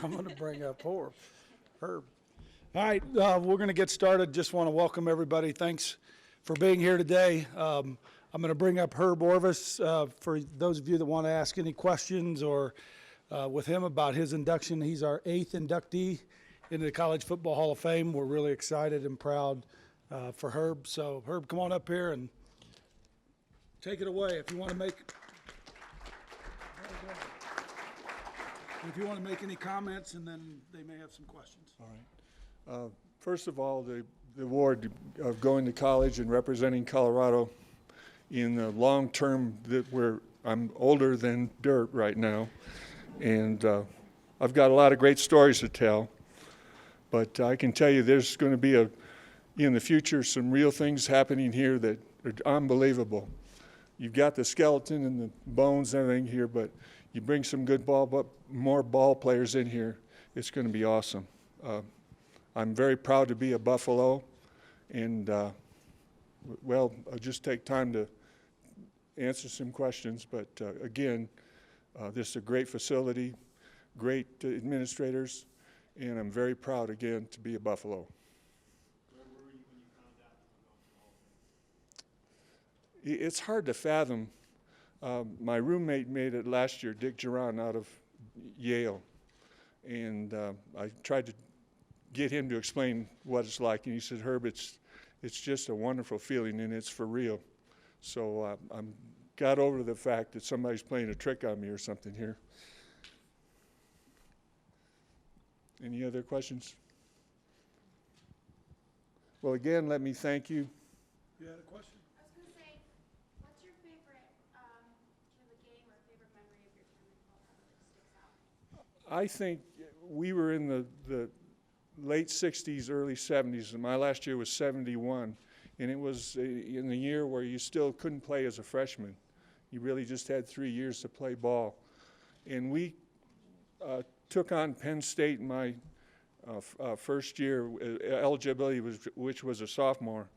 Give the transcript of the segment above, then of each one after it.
I'm going to bring up Herb. All right, we're going to get started. Just want to welcome everybody. Thanks for being here today. I'm going to bring up Herb Orvis for those of you that want to ask any questions or with him about his induction. He's our 8th inductee into the College Football Hall of Fame. We're really excited and proud for Herb. So, Herb, come on up here and take it away if you want to make any comments, and then they may have some questions. All right. First of all, the award of going to college and representing Colorado in the long term, where I'm older than dirt right now, and I've got a lot of great stories to tell. But I can tell you there's going to be in the future some real things happening here that are unbelievable. You've got the skeleton and the bones and everything here, but you bring some good more ball players in here, it's going to be awesome. I'm very proud to be a Buffalo, and I'll just take time to answer some questions. But again, this is a great facility, great administrators, and I'm very proud again to be a Buffalo. Where were you when you found out you were going to the Hall of Fame? It's hard to fathom. My roommate made it last year, Dick Geron, out of Yale, and I tried to get him to explain what it's like, and he said, Herb, it's just a wonderful feeling, and it's for real. So I'm got over the fact that somebody's playing a trick on me or something here. Any other questions? Well, again, let me thank you. You had a question? I was going to say, what's your favorite kind of a game or favorite memory of your time in Colorado that sticks out? I think we were in the late 60s, early 70s, and my last year was 71, and it was in the year where you still couldn't play as a freshman. You really just had 3 years to play ball. And we took on Penn State in my first year, eligibility, which was a sophomore.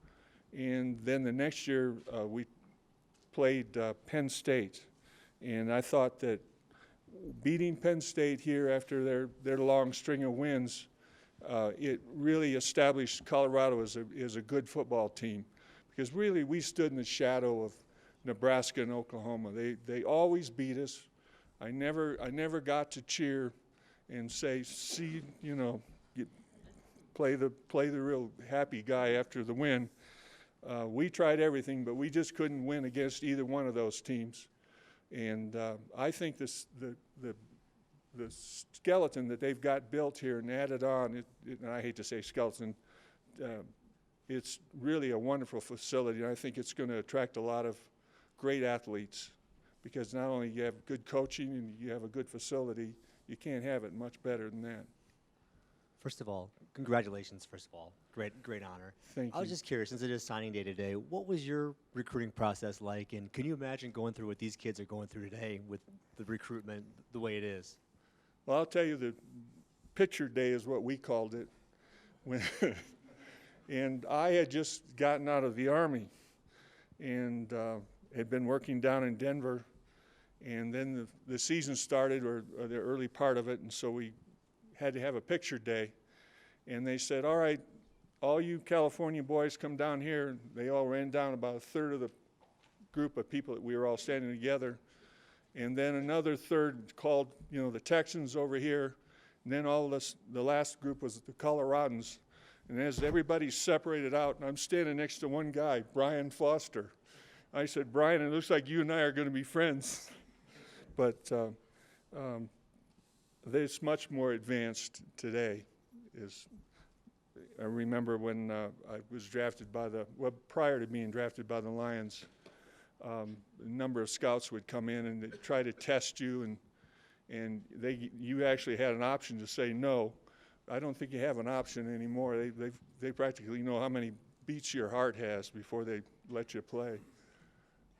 And then the next year, we played Penn State. And I thought that beating Penn State here after their long string of wins, it really established Colorado as a good football team. Because really, we stood in the shadow of Nebraska and Oklahoma. They always beat us. I never got to cheer and say, see, play the real happy guy after the win. We tried everything, but we just couldn't win against either one of those teams. And I think the skeleton that they've got built here and added on, and I hate to say skeleton, it's really a wonderful facility. And I think it's going to attract a lot of great athletes, because not only you have good coaching and you have a good facility, you can't have it much better than that. First of all, congratulations, first of all. Great honor. Thank you. I was just curious, since it is signing day today, what was your recruiting process like, and can you imagine going through what these kids are going through today with the recruitment the way it is? Well, I'll tell you, the picture day is what we called it. And I had just gotten out of the Army and had been working down in Denver. And then the season started, or the early part of it, and so we had to have a picture day. And they said, all right, all you California boys come down here. They all ran down, about a third of the group of people that we were all standing together. And then another third called, the Texans over here. And then the last group was the Coloradans. And as everybody separated out, and I'm standing next to one guy, Brian Foster. I said, Brian, it looks like you and I are going to be friends. But it's much more advanced today. I remember when I was drafted prior to being drafted by the Lions, a number of scouts would come in and they'd try to test you, and you actually had an option to say no. I don't think you have an option anymore. They practically know how many beats your heart has before they let you play.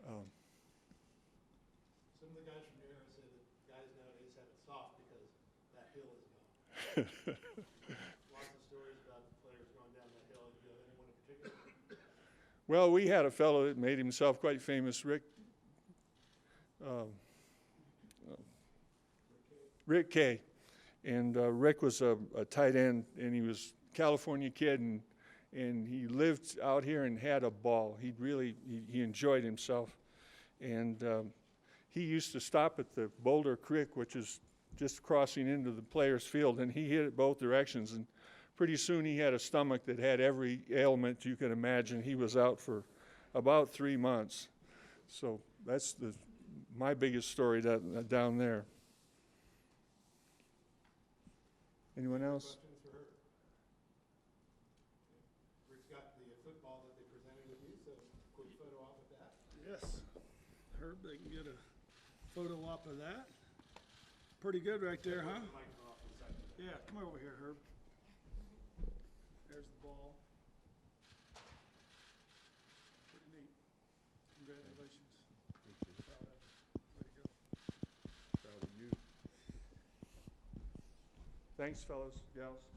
Some of the guys from your era say that guys nowadays have it soft because that hill is gone. Lots of stories about players going down that hill. Do you have anyone in particular? Well, we had a fellow that made himself quite famous, Rick Kay. And Rick was a tight end, and he was a California kid, and he lived out here and had a ball. He enjoyed himself. And he used to stop at the Boulder Creek, which is just crossing into the players' field, and he hit it both directions. And pretty soon he had a stomach that had every ailment you could imagine. He was out for about 3 months. So that's my biggest story down there. Anyone else? Questions for her? Rick's got the football that they presented with you, so quick photo op with that. Yes. Herb, they can get a photo op of that. Pretty good right there, huh? Yeah, come over here, Herb. There's the ball. Pretty neat. Congratulations. Proud of you. Way to go. Proud of you. Thanks, fellas, gals.